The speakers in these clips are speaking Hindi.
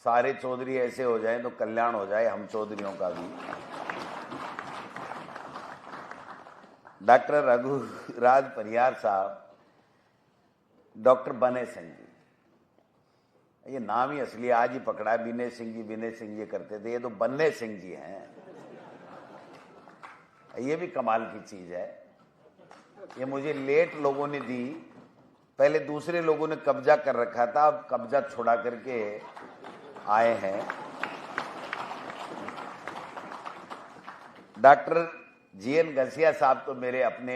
सारे चौधरी ऐसे हो जाएं तो कल्याण हो जाए हम चौधरियों का भी। डॉक्टर रघुराज परिहार साहब, डॉक्टर बने सिंह जी, ये नाम ही असली आज ही पकड़ा है। विनय सिंह जी करते थे, ये तो बन्ने सिंह जी हैं। ये भी कमाल की चीज है। ये मुझे लेट लोगों ने दी, पहले दूसरे लोगों ने कब्जा कर रखा था, अब कब्जा छुड़ा करके आए हैं। डॉक्टर जीएन घसिया साहब तो मेरे अपने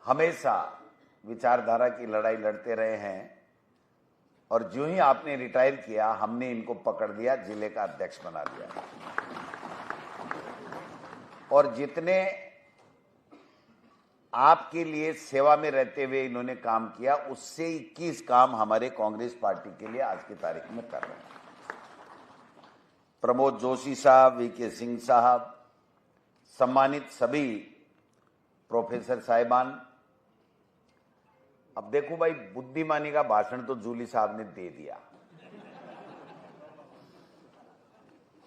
हमेशा विचारधारा की लड़ाई लड़ते रहे हैं, और जो ही आपने रिटायर किया हमने इनको पकड़ लिया, जिले का अध्यक्ष बना दिया। और जितने आपके लिए सेवा में रहते हुए इन्होंने काम किया, उससे 21 काम हमारे कांग्रेस पार्टी के लिए आज की तारीख में कर रहे हैं। प्रमोद जोशी साहब, वीके सिंह साहब, सम्मानित सभी प्रोफेसर साहिबान। अब देखो भाई, बुद्धिमानी का भाषण तो जूली साहब ने दे दिया,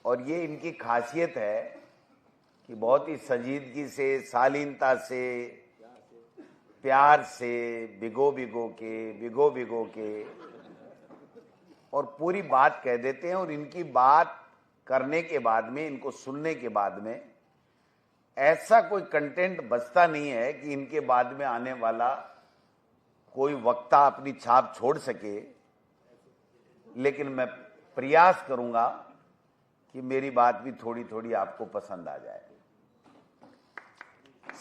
और ये इनकी खासियत है कि बहुत ही संजीदगी से, शालीनता से, प्यार से, भिगो भिगो के और पूरी बात कह देते हैं। और इनकी बात करने के बाद में, इनको सुनने के बाद में ऐसा कोई कंटेंट बचता नहीं है कि इनके बाद में आने वाला कोई वक्ता अपनी छाप छोड़ सके। लेकिन मैं प्रयास करूंगा कि मेरी बात भी थोड़ी थोड़ी आपको पसंद आ जाए।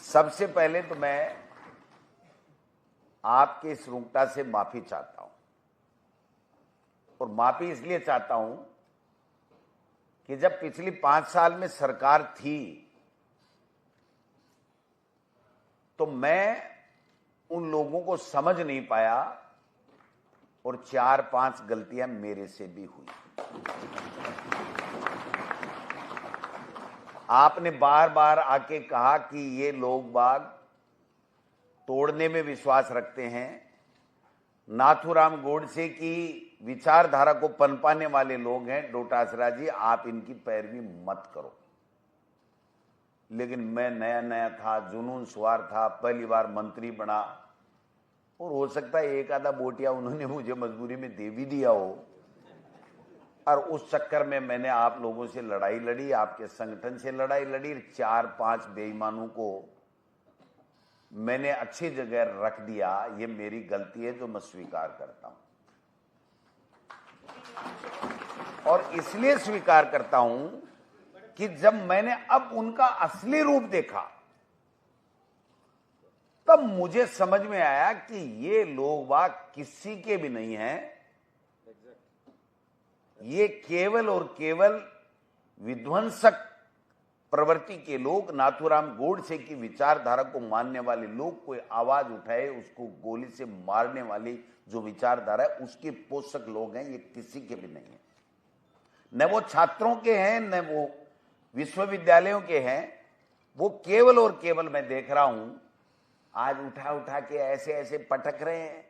सबसे पहले तो मैं आपके इस रूखता से माफी चाहता हूं, और माफी इसलिए चाहता हूं कि जब पिछली 5 साल में सरकार थी तो मैं उन लोगों को समझ नहीं पाया, और 4-5 गलतियां मेरे से भी हुई। आपने बार बार आके कहा कि ये लोग बाग तोड़ने में विश्वास रखते हैं, नाथूराम गोडसे की विचारधारा को पनपाने वाले लोग हैं। डोटासरा जी, आप इनकी पैरवी मत करो। लेकिन मैं नया था, जुनून सवार था, पहली बार मंत्री बना, और हो सकता है एक आधा बोटिया उन्होंने मुझे मजबूरी में दे भी दिया हो, और उस चक्कर में मैंने आप लोगों से लड़ाई लड़ी, आपके संगठन से लड़ाई लड़ी। 4-5 बेईमानों को मैंने अच्छी जगह रख दिया। ये मेरी गलती है जो मैं स्वीकार करता हूं, और इसलिए स्वीकार करता हूं कि जब मैंने अब उनका असली रूप देखा तब मुझे समझ में आया कि ये लोग वाह किसी के भी नहीं हैं। ये केवल और केवल विध्वंसक प्रवृत्ति के लोग, नाथूराम गोडसे की विचारधारा को मानने वाले लोग, कोई आवाज उठाए उसको गोली से मारने वाली जो विचारधारा है उसके पोषक लोग हैं। ये किसी के भी नहीं है, न वो छात्रों के हैं, न वो विश्वविद्यालयों के हैं। वो केवल और केवल मैं देख रहा हूं आज उठा के ऐसे ऐसे पटक रहे हैं,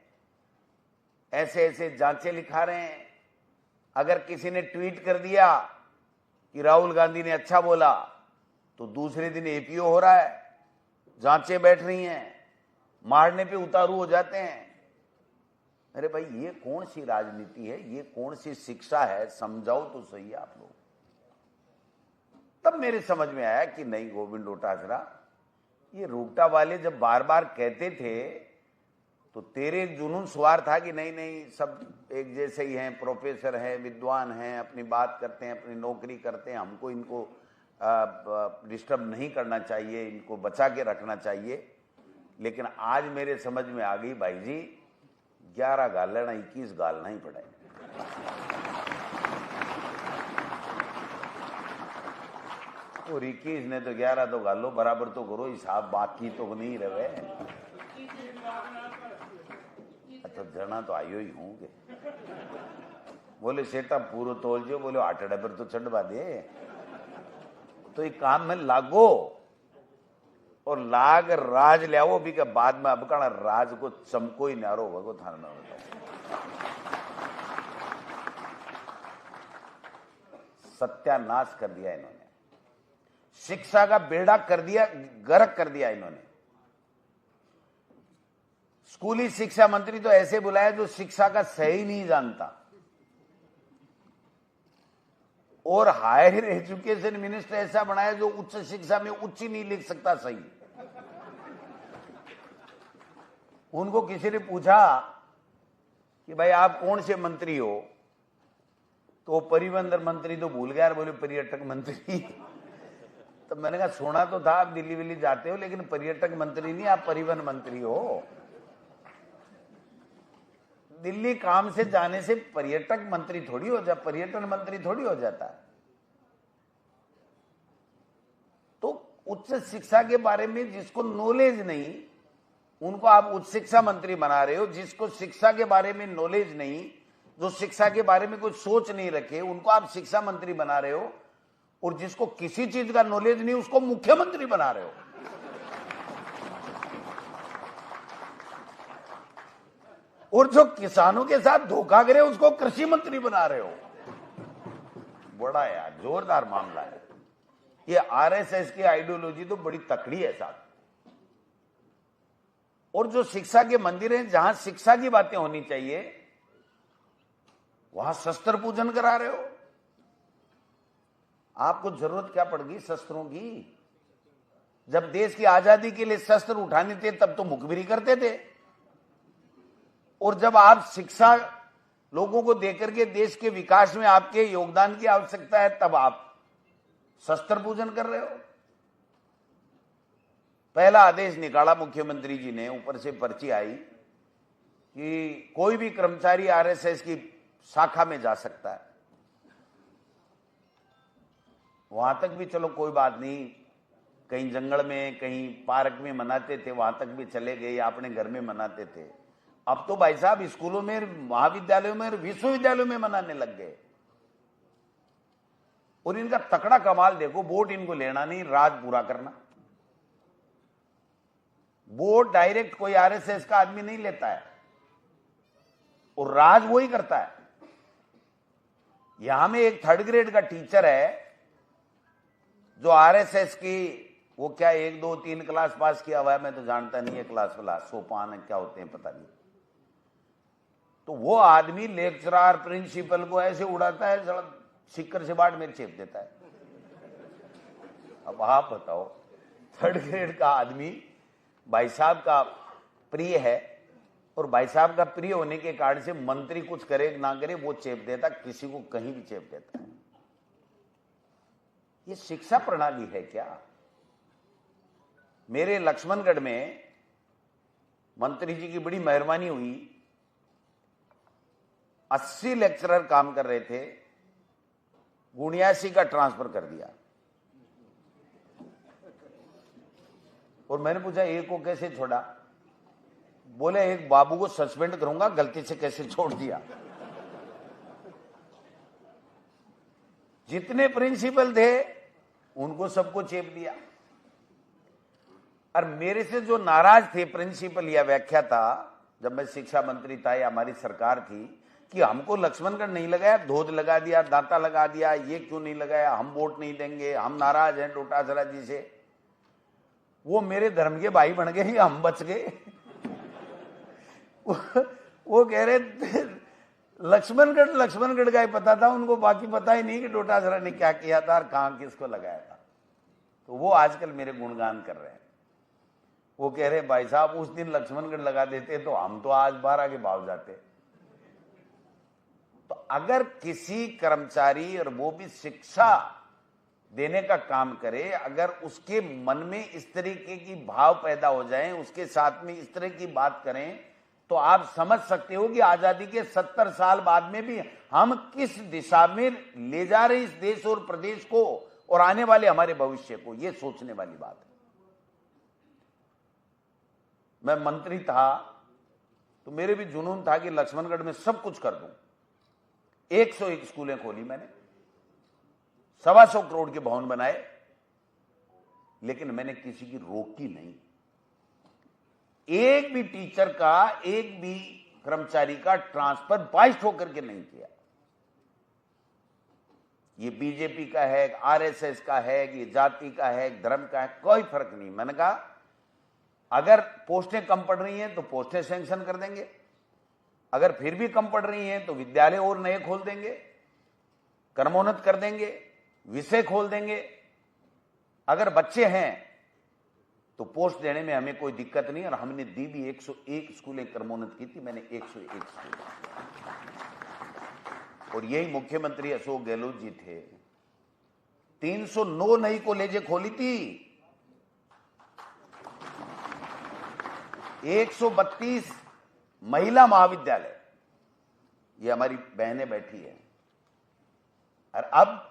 ऐसे ऐसे जांचें लिखा रहे हैं। अगर किसी ने ट्वीट कर दिया कि राहुल गांधी ने अच्छा बोला तो दूसरे दिन एपीओ हो रहा है, जांचें बैठ रही हैं, मारने पे उतारू हो जाते हैं। अरे भाई, ये कौन सी राजनीति है, ये कौन सी शिक्षा है? समझाओ तो सही आप लोग। तब मेरे समझ में आया कि नहीं गोविंद डोटासरा, ये रूपटा वाले जब बार बार कहते थे तो तेरे जुनून सवार था कि नहीं सब एक जैसे ही हैं, प्रोफेसर हैं, विद्वान हैं, अपनी बात करते हैं, अपनी नौकरी करते हैं, हमको इनको डिस्टर्ब नहीं करना चाहिए, इनको बचा के रखना चाहिए। लेकिन आज मेरे समझ में आ गई भाई जी, 11 गालना 21 गालना ही पड़े। और 21 ने तो 11 तो गालो, बराबर तो करो हिसाब, बाकी तो नहीं रहे। अच्छा, जना तो आयो ही होंगे। बोले सेठा पूरा तोल जो, बोले 8 डबर तो चढ़वा दे। तो ये काम में लागो और लाग राज लियाओ भी के बाद में अब का राज को चमको ही नारो भगो थाना। सत्यानाश कर दिया इन्होंने। शिक्षा का बेड़ा कर दिया, गर्क कर दिया इन्होंने। स्कूली शिक्षा मंत्री तो ऐसे बुलाया जो शिक्षा का सही नहीं जानता, और हायर एजुकेशन मिनिस्टर ऐसा बनाया जो उच्च शिक्षा में उच्च ही नहीं लिख सकता सही। उनको किसी ने पूछा कि भाई आप कौन से मंत्री हो, तो परिवहन मंत्री तो भूल गया, बोले पर्यटक मंत्री। तो मैंने कहा सुना तो था आप दिल्ली विल्ली जाते हो, लेकिन पर्यटक मंत्री नहीं, आप परिवहन मंत्री हो। दिल्ली काम से जाने से पर्यटक मंत्री थोड़ी हो जाता, पर्यटन मंत्री थोड़ी हो जाता है। तो उच्च शिक्षा के बारे में जिसको नॉलेज नहीं, उनको आप उच्च शिक्षा मंत्री बना रहे हो। जिसको शिक्षा के बारे में नॉलेज नहीं, जो शिक्षा के बारे में कोई सोच नहीं रखे, उनको आप शिक्षा मंत्री बना रहे हो। और जिसको किसी चीज का नॉलेज नहीं, उसको मुख्यमंत्री बना रहे हो। और जो किसानों के साथ धोखा करे, उसको कृषि मंत्री बना रहे हो। बड़ा यार जोरदार मामला है ये। आरएसएस की आइडियोलॉजी तो बड़ी तकड़ी है साहब। और जो शिक्षा के मंदिर हैं, जहां शिक्षा की बातें होनी चाहिए, वहां शस्त्र पूजन करा रहे हो। आपको जरूरत क्या पड़ गई शस्त्रों की? जब देश की आजादी के लिए शस्त्र उठाने थे, तब तो मुखबिरी करते थे। और जब आप शिक्षा लोगों को देकर के देश के विकास में आपके योगदान की आवश्यकता है, तब आप शस्त्र पूजन कर रहे हो। पहला आदेश निकाला मुख्यमंत्री जी ने, ऊपर से पर्ची आई कि कोई भी कर्मचारी आरएसएस की शाखा में जा सकता है। वहां तक भी चलो कोई बात नहीं, कहीं जंगल में कहीं पार्क में मनाते थे, वहां तक भी चले गए, या अपने घर में मनाते थे। अब तो भाई साहब स्कूलों में, महाविद्यालयों में, विश्वविद्यालयों में मनाने लग गए। और इनका तकड़ा कमाल देखो, वोट इनको लेना नहीं, राज पूरा करना। वोट डायरेक्ट कोई आरएसएस का आदमी नहीं लेता है, और राज वही करता है। यहां में एक 3rd ग्रेड का टीचर है जो आरएसएस की, वो क्या 1, 2, 3 क्लास पास किया हुआ है, मैं तो जानता नहीं है क्लास सोपान क्या होते हैं पता नहीं। तो वो आदमी लेक्चरर प्रिंसिपल को ऐसे उड़ाता है, सिक्कर से बाट मेरे चेप देता है। अब आप बताओ, 3rd ग्रेड का आदमी भाई साहब का प्रिय है, और भाई साहब का प्रिय होने के कारण से मंत्री कुछ करे ना करे वो चेप देता, किसी को कहीं भी चेप देता है। ये शिक्षा प्रणाली है क्या? मेरे लक्ष्मणगढ़ में मंत्री जी की बड़ी मेहरबानी हुई, 80 लेक्चरर काम कर रहे थे, 79 का ट्रांसफर कर दिया। और मैंने पूछा एक को कैसे छोड़ा? बोले एक बाबू को सस्पेंड करूंगा, गलती से कैसे छोड़ दिया। जितने प्रिंसिपल थे उनको सबको चेप दिया। और मेरे से जो नाराज थे प्रिंसिपल या व्याख्याता, जब मैं शिक्षा मंत्री था या हमारी सरकार थी, कि हमको लक्ष्मणगढ़ नहीं लगाया, धोध लगा दिया, दांता लगा दिया, ये क्यों नहीं लगाया, हम वोट नहीं देंगे, हम नाराज हैं डोटासरा जी से। वो मेरे धर्म के भाई बन गए, हम बच गए। वो कह रहे लक्ष्मणगढ़ का ही पता था उनको, बाकी पता ही नहीं कि डोटासरा ने क्या किया था और कहां किसको लगाया था। तो वो आजकल मेरे गुणगान कर रहे हैं। वो कह रहे भाई साहब उस दिन लक्ष्मणगढ़ लगा देते तो हम तो आज 12 के भाव जाते। तो अगर किसी कर्मचारी, और वो भी शिक्षा देने का काम करे, अगर उसके मन में इस तरीके की भाव पैदा हो जाए, उसके साथ में इस तरह की बात करें, तो आप समझ सकते हो कि आजादी के 70 साल बाद में भी हम किस दिशा में ले जा रहे इस देश और प्रदेश को, और आने वाले हमारे भविष्य को। यह सोचने वाली बात है। मैं मंत्री था तो मेरे भी जुनून था कि लक्ष्मणगढ़ में सब कुछ कर दूं। 101 स्कूलें खोली मैंने, 125 करोड़ के भवन बनाए, लेकिन मैंने किसी की रोकी नहीं। एक भी टीचर का, एक भी कर्मचारी का ट्रांसफर बाइस्ट होकर के नहीं किया। ये बीजेपी का है, आरएसएस का है, ये जाति का है, धर्म का है, कोई फर्क नहीं। मैंने कहा अगर पोस्टें कम पड़ रही हैं तो पोस्टें सैंक्शन कर देंगे, अगर फिर भी कम पड़ रही हैं तो विद्यालय और नए खोल देंगे, क्रमोन्नत कर देंगे, विषय खोल देंगे। अगर बच्चे हैं तो पोस्ट देने में हमें कोई दिक्कत नहीं, और हमने दी भी। 101 स्कूलें क्रमोन्नत की थी मैंने, 101 स्कूल। और यही मुख्यमंत्री अशोक गहलोत जी थे। 309 नई कॉलेजें खोली थी, 132 महिला महाविद्यालय, ये हमारी बहनें बैठी है। और अब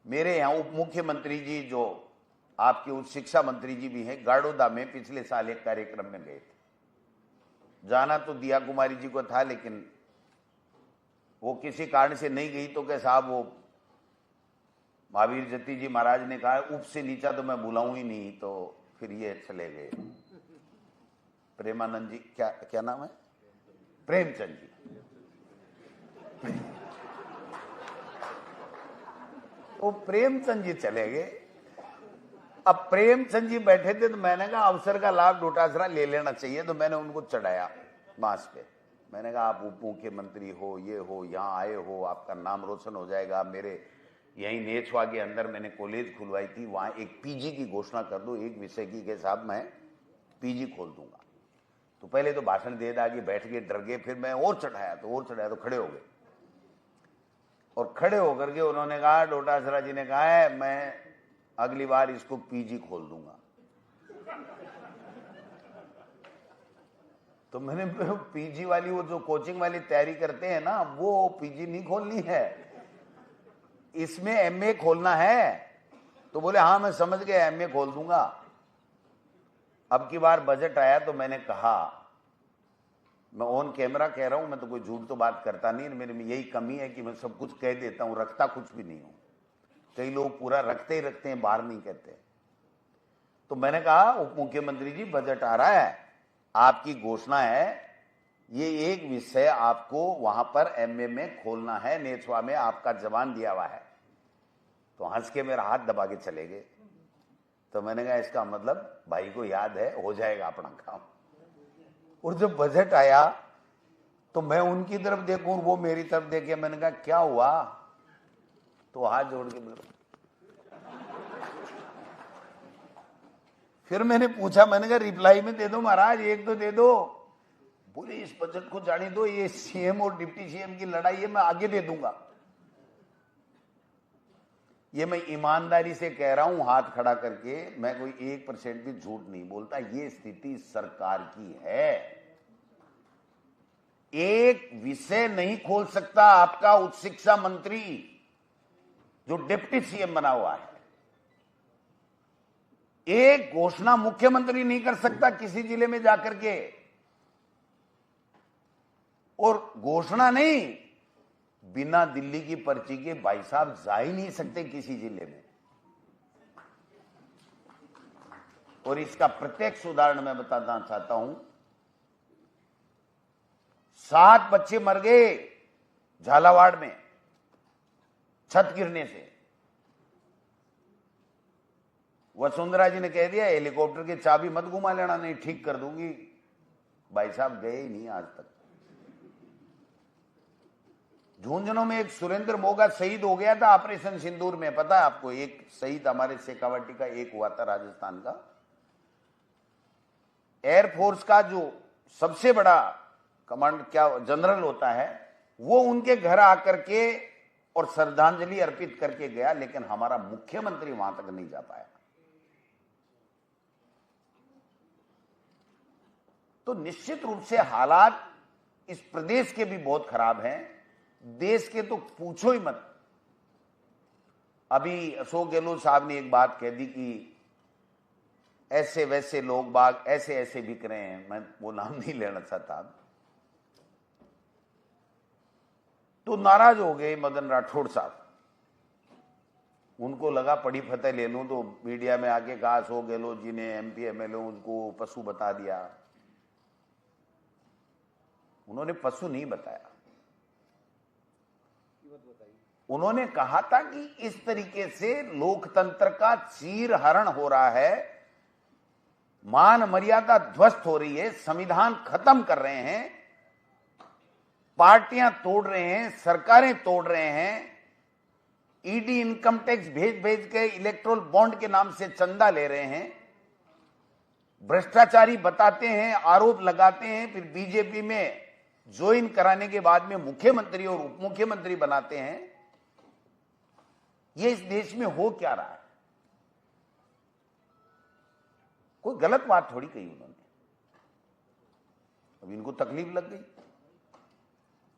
मेरे यहां उप मुख्यमंत्री जी, जो आपके उच्च शिक्षा मंत्री जी भी हैं, गाड़ोदा में पिछले साल एक कार्यक्रम में गए थे। जाना तो दिया कुमारी जी को था, लेकिन वो किसी कारण से नहीं गई। तो क्या साहब, वो महावीर जती जी महाराज ने कहा उप से नीचा तो मैं बुलाऊं ही नहीं, तो फिर ये चले गए। प्रेमानंद जी, क्या नाम है, प्रेमचंद जी। वो प्रेमचंद जी चले गए। अब प्रेमचंद जी बैठे थे तो मैंने कहा अवसर का लाभ डोटासरा ले लेना चाहिए, तो मैंने उनको चढ़ाया मांस पे। मैंने कहा आप उप मुख्यमंत्री हो, ये हो, यहाँ आए हो, आपका नाम रोशन हो जाएगा। मेरे यहीं नेछवा के अंदर मैंने कॉलेज खुलवाई थी, वहां एक पीजी की घोषणा कर दो, एक विषय की, के साहब मैं पीजी खोल दूंगा। तो पहले तो भाषण दे दागे, बैठ गए, डर गए। फिर मैं और चढ़ाया तो खड़े हो गए। और खड़े होकर के उन्होंने कहा, डोटासरा जी ने कहा है मैं अगली बार इसको पीजी खोल दूंगा। तो मैंने पीजी वाली, वो जो कोचिंग वाली तैयारी करते हैं ना, वो पीजी नहीं खोलनी है, इसमें एमए खोलना है। तो बोले हाँ मैं समझ गया, एमए खोल दूंगा। अब की बार बजट आया तो मैंने कहा, मैं ऑन कैमरा कह रहा हूं, मैं तो कोई झूठ तो बात करता नहीं, मेरे में यही कमी है कि मैं सब कुछ कह देता हूं, रखता कुछ भी नहीं हूं। कई लोग पूरा रखते ही रखते हैं, बाहर नहीं कहते। तो मैंने कहा उप मुख्यमंत्री जी बजट आ रहा है, आपकी घोषणा है, ये एक विषय आपको वहां पर एमए में खोलना है, नेछवा में आपका जवान दिया हुआ है। तो हंस के मेरा हाथ दबा के चले गए। तो मैंने कहा इसका मतलब भाई को याद है, हो जाएगा अपना काम। और जब बजट आया तो मैं उनकी तरफ देखूं, वो मेरी तरफ देखे। मैंने कहा क्या हुआ, तो हाथ जोड़ के बोलो। फिर मैंने पूछा, मैंने कहा रिप्लाई में दे दो महाराज, एक तो दे दो। बोले इस बजट को जाने दो, ये सीएम और डिप्टी सीएम की लड़ाई है, मैं आगे दे दूंगा। ये मैं ईमानदारी से कह रहा हूं, हाथ खड़ा करके, मैं कोई 1% भी झूठ नहीं बोलता। ये स्थिति सरकार की है। एक विषय नहीं खोल सकता आपका उच्च शिक्षा मंत्री, जो डिप्टी सीएम बना हुआ है। एक घोषणा मुख्यमंत्री नहीं कर सकता किसी जिले में जाकर के। और घोषणा नहीं, बिना दिल्ली की पर्ची के भाई साहब जा ही नहीं सकते किसी जिले में। और इसका प्रत्यक्ष उदाहरण मैं बताना चाहता हूं। 7 बच्चे मर गए झालावाड़ में छत गिरने से। वसुंधरा जी ने कह दिया हेलीकॉप्टर की चाबी मत घुमा लेना, नहीं ठीक कर दूंगी। भाई साहब गए ही नहीं आज तक। झुंझुनू में एक सुरेंद्र मोगा शहीद हो गया था ऑपरेशन सिंदूर में, पता है आपको? एक शहीद हमारे शेखावाटी का एक हुआ था, राजस्थान का। एयरफोर्स का जो सबसे बड़ा कमांड क्या जनरल होता है, वो उनके घर आकर के और श्रद्धांजलि अर्पित करके गया, लेकिन हमारा मुख्यमंत्री वहां तक नहीं जा पाया। तो निश्चित रूप से हालात इस प्रदेश के भी बहुत खराब हैं, देश के तो पूछो ही मत। अभी अशोक गहलोत साहब ने एक बात कह दी कि ऐसे वैसे लोग बाग ऐसे ऐसे बिक रहे हैं, मैं वो नाम नहीं लेना चाहता। तो नाराज हो गए मदन राठौड़ साहब। उनको लगा पड़ी फतेह ले लूं, तो मीडिया में आके कहा अशोक गहलोत जी ने एमपी एमएलए उनको पशु बता दिया। उन्होंने पशु नहीं बताया, उन्होंने कहा था कि इस तरीके से लोकतंत्र का चीरहरण हो रहा है, मान मर्यादा ध्वस्त हो रही है, संविधान खत्म कर रहे हैं, पार्टियां तोड़ रहे हैं, सरकारें तोड़ रहे हैं, ईडी इनकम टैक्स भेज भेज के इलेक्ट्रोल बॉन्ड के नाम से चंदा ले रहे हैं, भ्रष्टाचारी बताते हैं, आरोप लगाते हैं, फिर बीजेपी में ज्वाइन कराने के बाद में मुख्यमंत्री और उप मुख्यमंत्री बनाते हैं। ये इस देश में हो क्या रहा है? कोई गलत बात थोड़ी कही उन्होंने, अब इनको तकलीफ लग गई।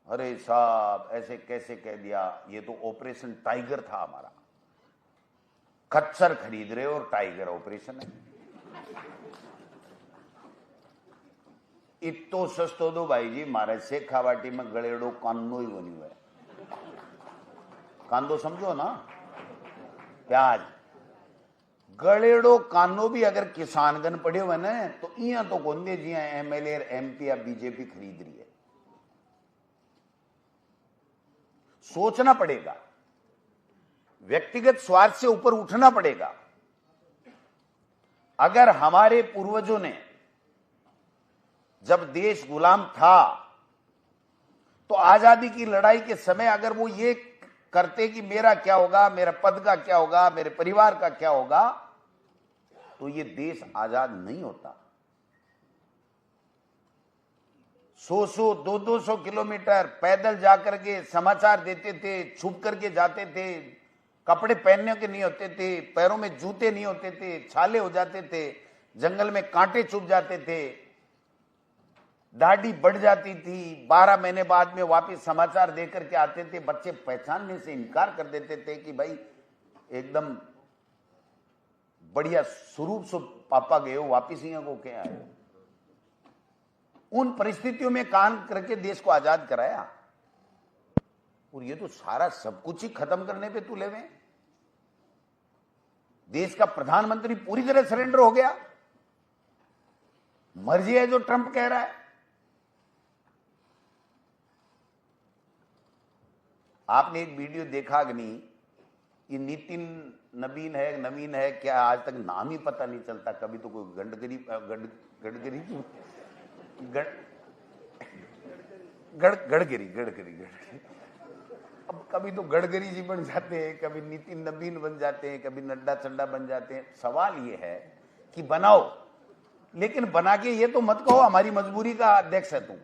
अरे साहब ऐसे कैसे कह दिया, ये तो ऑपरेशन टाइगर था हमारा। खच्चर खरीद रहे और टाइगर ऑपरेशन है। इतो सस्तो दो भाई जी, मारे शेखावाटी में गलेड़ो कांदो ही बनी हुआ है। कांदो समझो ना, प्याज। गलेड़ो कानो भी अगर किसानगन पड़े हुए ना तो इं तो गोंदे जी एमएलए एमपी या बीजेपी खरीद रही है। सोचना पड़ेगा, व्यक्तिगत स्वार्थ से ऊपर उठना पड़ेगा। अगर हमारे पूर्वजों ने जब देश गुलाम था तो आजादी की लड़ाई के समय अगर वो ये करते कि मेरा क्या होगा, मेरा पद का क्या होगा, मेरे परिवार का क्या होगा, तो ये देश आजाद नहीं होता। 100 200 किलोमीटर पैदल जाकर के समाचार देते थे, छुप करके जाते थे, कपड़े पहनने के नहीं होते थे, पैरों में जूते नहीं होते थे, छाले हो जाते थे, जंगल में कांटे चुभ जाते थे, दाढ़ी बढ़ जाती थी, 12 महीने बाद में वापस समाचार देकर के आते थे। बच्चे पहचानने से इनकार कर देते थे कि भाई एकदम बढ़िया स्वरूप से पापा गए हो, वापिस यहाँ को क्या आए। उन परिस्थितियों में काम करके देश को आजाद कराया, और ये तो सारा सब कुछ ही खत्म करने पे तुले हुए। देश का प्रधानमंत्री पूरी तरह सरेंडर हो गया, मर्जी है जो ट्रंप कह रहा है। आपने एक वीडियो देखा कि नहीं, ये नितिन नवीन है क्या, आज तक नाम ही पता नहीं चलता। कभी तो कोई गडकरी अब कभी तो गडकरी जी बन जाते हैं, कभी नितिन नवीन बन जाते हैं, कभी नड्डा चड्डा बन जाते हैं। सवाल ये है कि बनाओ, लेकिन बना के ये तो मत कहो हमारी मजबूरी का अध्यक्ष है तुम।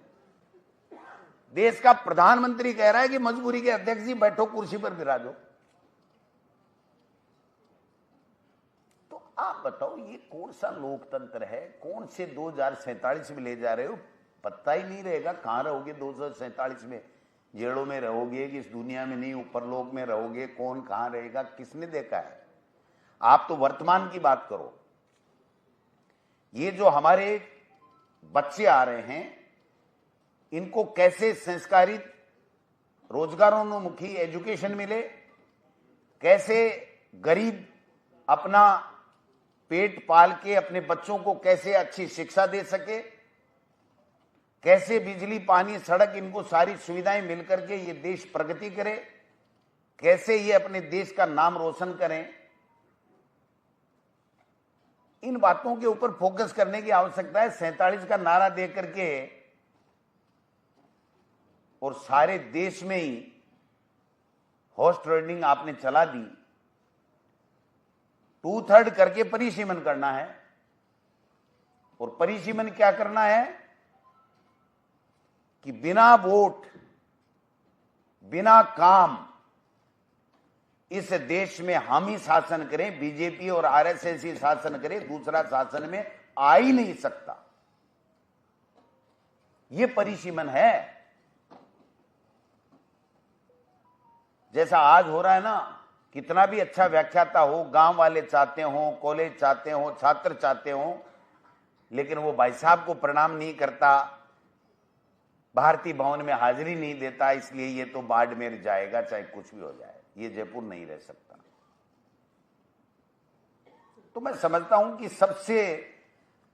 देश का प्रधानमंत्री कह रहा है कि मजबूरी के अध्यक्ष जी बैठो, कुर्सी पर विराजो। तो आप बताओ ये कौन सा लोकतंत्र है? कौन से 2047 में ले जा रहे हो? पता ही नहीं रहेगा कहां रहोगे 2047 में। जेड़ों में रहोगे कि इस दुनिया में नहीं, ऊपर लोक में रहोगे? कौन कहां रहेगा, किसने देखा है? आप तो वर्तमान की बात करो। ये जो हमारे बच्चे आ रहे हैं, इनको कैसे संस्कारित रोजगारोन्मुखी एजुकेशन मिले, कैसे गरीब अपना पेट पाल के अपने बच्चों को कैसे अच्छी शिक्षा दे सके, कैसे बिजली पानी सड़क इनको सारी सुविधाएं मिलकर के ये देश प्रगति करे, कैसे ये अपने देश का नाम रोशन करें। इन बातों के ऊपर फोकस करने की आवश्यकता है। 47 का नारा दे करके और सारे देश में ही हॉर्स ट्रेडिंग आपने चला दी। 2/3 करके परिसीमन करना है, और परिसीमन क्या करना है कि बिना वोट बिना काम इस देश में हम ही शासन करें, बीजेपी और आरएसएस ही शासन करे, दूसरा शासन में आ ही नहीं सकता। यह परिसीमन है। जैसा आज हो रहा है ना, कितना भी अच्छा व्याख्याता हो, गांव वाले चाहते हो, कॉलेज चाहते हो, छात्र चाहते हो, लेकिन वो भाई साहब को प्रणाम नहीं करता, भारतीय भवन में हाजिरी नहीं देता, इसलिए ये तो बाड़मेर जाएगा चाहे कुछ भी हो जाए, ये जयपुर नहीं रह सकता। तो मैं समझता हूं कि सबसे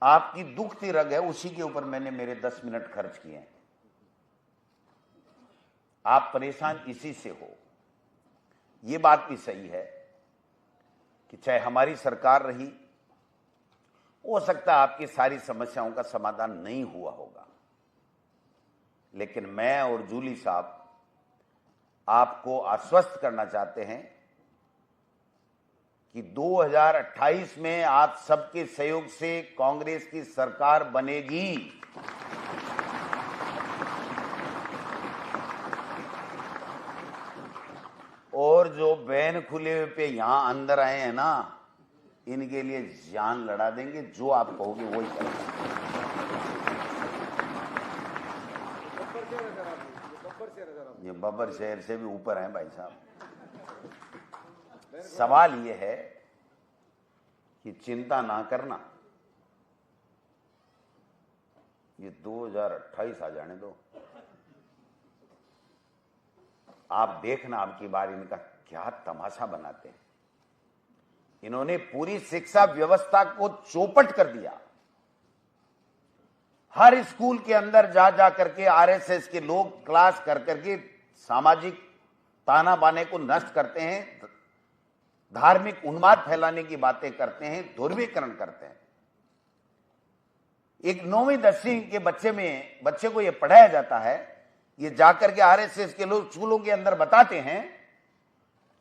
आपकी दुखती रग है, उसी के ऊपर मैंने मेरे 10 मिनट खर्च किए हैं। आप परेशान इसी से हो। ये बात भी सही है कि चाहे हमारी सरकार रही, हो सकता है आपकी सारी समस्याओं का समाधान नहीं हुआ होगा, लेकिन मैं और जूली साहब आपको आश्वस्त करना चाहते हैं कि 2028 में आप सबके सहयोग से कांग्रेस की सरकार बनेगी। और जो बैन खुले हुए पे यहां अंदर आए हैं ना, इनके लिए जान लड़ा देंगे। जो आप कहोगे वही करेंगे। ये बब्बर शहर से भी ऊपर हैं भाई साहब। सवाल ये है कि चिंता ना करना, ये 2028 आ जाने दो। आप देखना आपकी बार इनका क्या तमाशा बनाते हैं। इन्होंने पूरी शिक्षा व्यवस्था को चौपट कर दिया। हर स्कूल के अंदर जा करके आरएसएस के लोग क्लास कर करके सामाजिक ताना बाने को नष्ट करते हैं, धार्मिक उन्माद फैलाने की बातें करते हैं, ध्रुवीकरण करते हैं। एक 9वीं 10वीं के बच्चे को यह पढ़ाया जाता है, ये जाकर के आरएसएस के लोग स्कूलों के अंदर बताते हैं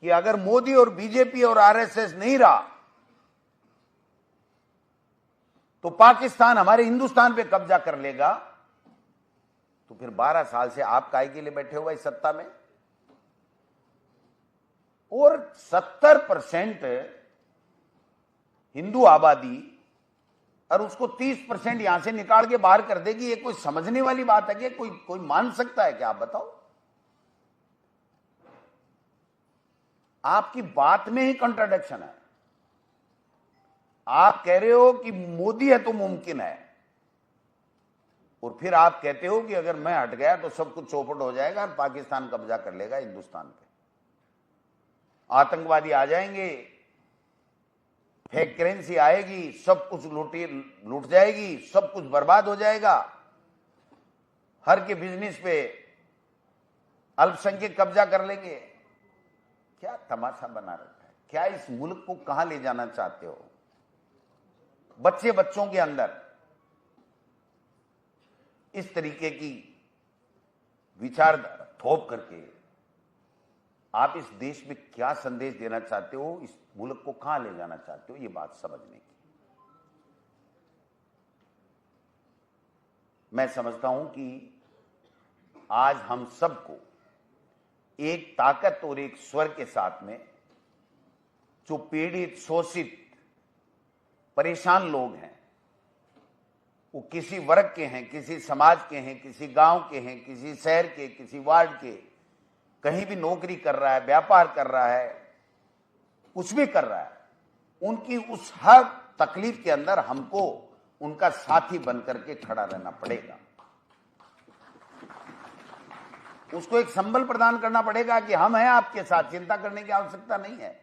कि अगर मोदी और बीजेपी और आरएसएस नहीं रहा तो पाकिस्तान हमारे हिंदुस्तान पे कब्जा कर लेगा। तो फिर 12 साल से आप काहे के लिए बैठे हुए इस सत्ता में? और 70% हिंदू आबादी और उसको 30% यहां से निकाल के बाहर कर देगी। ये कोई समझने वाली बात है कि कोई मान सकता है क्या? आप बताओ। आपकी बात में ही कंट्राडिक्शन है। आप कह रहे हो कि मोदी है तो मुमकिन है, और फिर आप कहते हो कि अगर मैं हट गया तो सब कुछ चौपट हो जाएगा और पाकिस्तान कब्जा कर लेगा हिंदुस्तान पे, आतंकवादी आ जाएंगे, फेक करेंसी आएगी, सब कुछ लूट जाएगी, सब कुछ बर्बाद हो जाएगा, हर के बिजनेस पे अल्पसंख्यक कब्जा कर लेंगे। क्या तमाशा बना रखा है? क्या इस मुल्क को कहां ले जाना चाहते हो? बच्चों के अंदर इस तरीके की विचारधारा थोप करके आप इस देश में क्या संदेश देना चाहते हो? इस मुल्क को कहां ले जाना चाहते हो? ये बात समझने की। मैं समझता हूं कि आज हम सबको एक ताकत और एक स्वर के साथ में जो पीड़ित, शोषित, परेशान लोग हैं, वो किसी वर्ग के हैं, किसी समाज के हैं, किसी गांव के हैं, किसी शहर के, किसी वार्ड के, कहीं भी नौकरी कर रहा है, व्यापार कर रहा है, कुछ भी कर रहा है, उनकी उस हर तकलीफ के अंदर हमको उनका साथी बनकर के खड़ा रहना पड़ेगा। उसको एक संबल प्रदान करना पड़ेगा कि हम हैं आपके साथ, चिंता करने की आवश्यकता नहीं है।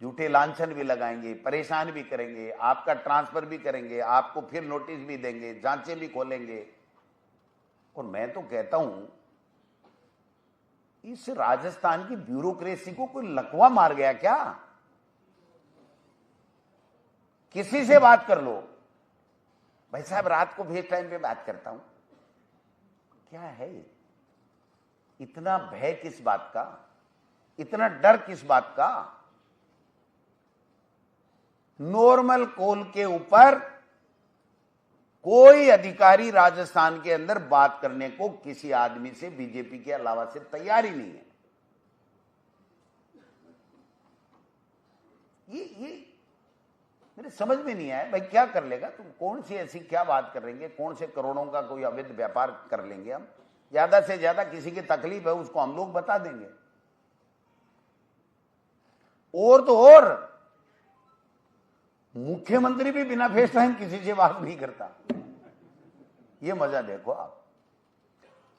झूठे लांछन भी लगाएंगे, परेशान भी करेंगे, आपका ट्रांसफर भी करेंगे, आपको फिर नोटिस भी देंगे, जांचें भी खोलेंगे। और मैं तो कहता हूं इस राजस्थान की ब्यूरोक्रेसी को कोई लकवा मार गया क्या? किसी से बात कर लो, भाई साहब रात को भेज टाइम पे बात करता हूं। क्या है इतना भय किस बात का? इतना डर किस बात का? नॉर्मल कॉल के ऊपर कोई अधिकारी राजस्थान के अंदर बात करने को किसी आदमी से बीजेपी के अलावा से तैयार ही नहीं है। ये मेरे समझ में नहीं आया। भाई क्या कर लेगा तुम? कौन सी ऐसी क्या बात कर लेंगे? कौन से करोड़ों का कोई अवैध व्यापार कर लेंगे हम? ज्यादा से ज्यादा किसी की तकलीफ है उसको हम लोग बता देंगे। और तो और मुख्यमंत्री भी बिना फेस टाइम किसी से बात नहीं करता। ये मजा देखो आप।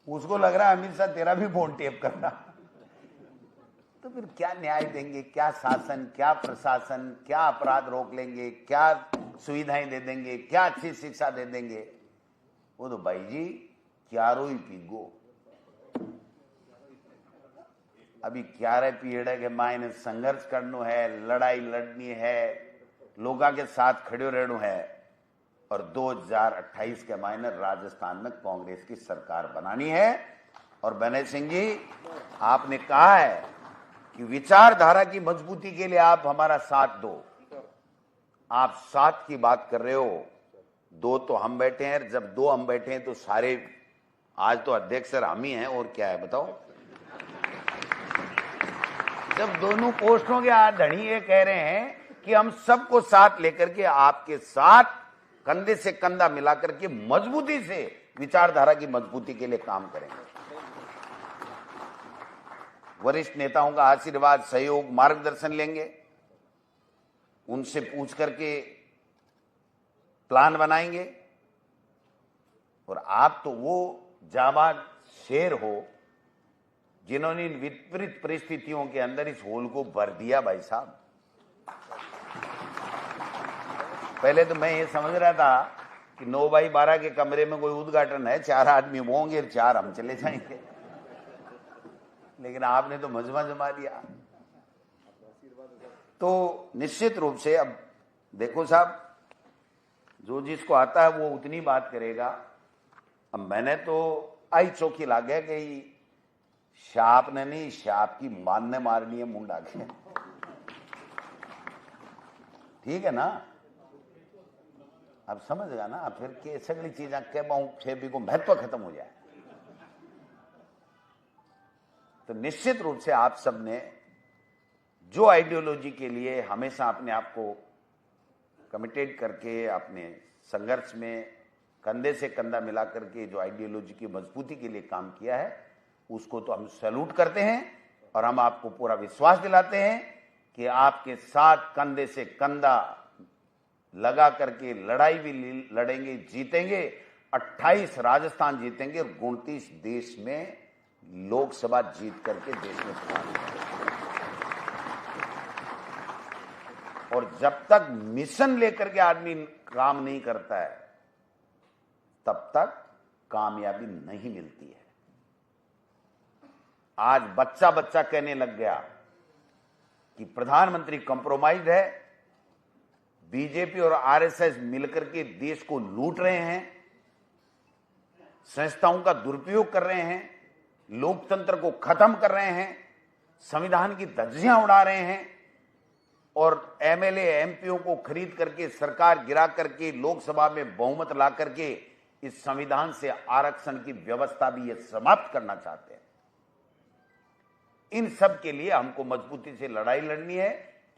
उसको लग रहा है अमित शाह तेरा भी फोन टेप करना। तो फिर क्या न्याय देंगे? क्या शासन, क्या प्रशासन, क्या अपराध रोक लेंगे, क्या सुविधाएं दे देंगे, क्या अच्छी शिक्षा दे देंगे? वो तो भाई जी क्यारो ही पीगो। अभी 11 पीरियड के मायने संघर्ष करनो है, लड़ाई लड़नी है, लोगों के साथ खड़े रहना है और 2028 के मायने राजस्थान में कांग्रेस की सरकार बनानी है। और बने सिंह जी, आपने कहा है कि विचारधारा की मजबूती के लिए आप हमारा साथ दो। आप साथ की बात कर रहे हो, दो तो हम बैठे हैं, जब दो हम बैठे हैं तो सारे, आज तो अध्यक्ष सर हम ही हैं और क्या है बताओ। जब दोनों पोस्टों के धनी ये कह रहे हैं कि हम सबको साथ लेकर के आपके साथ कंधे से कंधा मिलाकर के मजबूती से विचारधारा की मजबूती के लिए काम करेंगे। वरिष्ठ नेताओं का आशीर्वाद, सहयोग, मार्गदर्शन लेंगे, उनसे पूछ करके प्लान बनाएंगे। और आप तो वो जाबाज शेर हो जिन्होंने इन विपरीत परिस्थितियों के अंदर इस होल को भर दिया। भाई साहब, पहले तो मैं ये समझ रहा था कि 9x12 के कमरे में कोई उद्घाटन है, 4 आदमी होंगे, 4 हम चले जाएंगे, लेकिन आपने तो मजमा जमा दिया। तो निश्चित रूप से अब देखो साहब, जो जिसको आता है वो उतनी बात करेगा। अब मैंने तो आई चौकी ला गया कि शाप ने नहीं, शाप की मानने मारनी है मुंडा के। ठीक है ना, अब समझ गया ना, फिर के सगली चीजें कह फिर भी को महत्व खत्म हो जाए। तो निश्चित रूप से आप सबने जो आइडियोलॉजी के लिए हमेशा अपने आप को कमिटेड करके अपने संघर्ष में कंधे से कंधा मिला करके जो आइडियोलॉजी की मजबूती के लिए काम किया है, उसको तो हम सैल्यूट करते हैं और हम आपको पूरा विश्वास दिलाते हैं कि आपके साथ कंधे से कंधा लगा करके लड़ाई भी लड़ेंगे, जीतेंगे। 28 राजस्थान जीतेंगे और 29 देश में लोकसभा जीत करके देश में और जब तक मिशन लेकर के आदमी काम नहीं करता है तब तक कामयाबी नहीं मिलती है। आज बच्चा बच्चा कहने लग गया कि प्रधानमंत्री कंप्रोमाइज है, बीजेपी और आरएसएस मिलकर के देश को लूट रहे हैं, संस्थाओं का दुरुपयोग कर रहे हैं, लोकतंत्र को खत्म कर रहे हैं, संविधान की धज्जियां उड़ा रहे हैं और एमएलए एमपीओ को खरीद करके सरकार गिरा करके लोकसभा में बहुमत ला करके इस संविधान से आरक्षण की व्यवस्था भी ये समाप्त करना चाहते हैं। इन सब के लिए हमको मजबूती से लड़ाई लड़नी है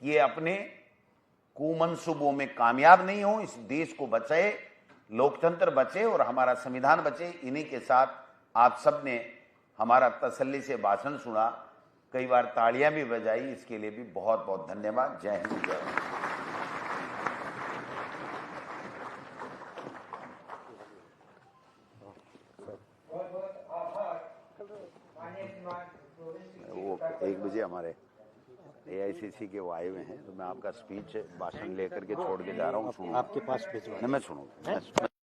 कि ये अपने कुमंसूबों में कामयाब नहीं हो, इस देश को बचाए, लोकतंत्र बचे और हमारा संविधान बचे। इन्हीं के साथ आप सबने हमारा तसल्ली से भाषण सुना, कई बार तालियां भी बजाई, इसके लिए भी बहुत बहुत धन्यवाद। जय हिंद, जय भारत। वो 1 बजे हमारे एआईसीसी के वो आए हुए हैं, तो मैं आपका स्पीच भाषण लेकर के छोड़ के जा रहा हूँ। आपके पास मैं सुनूंगा।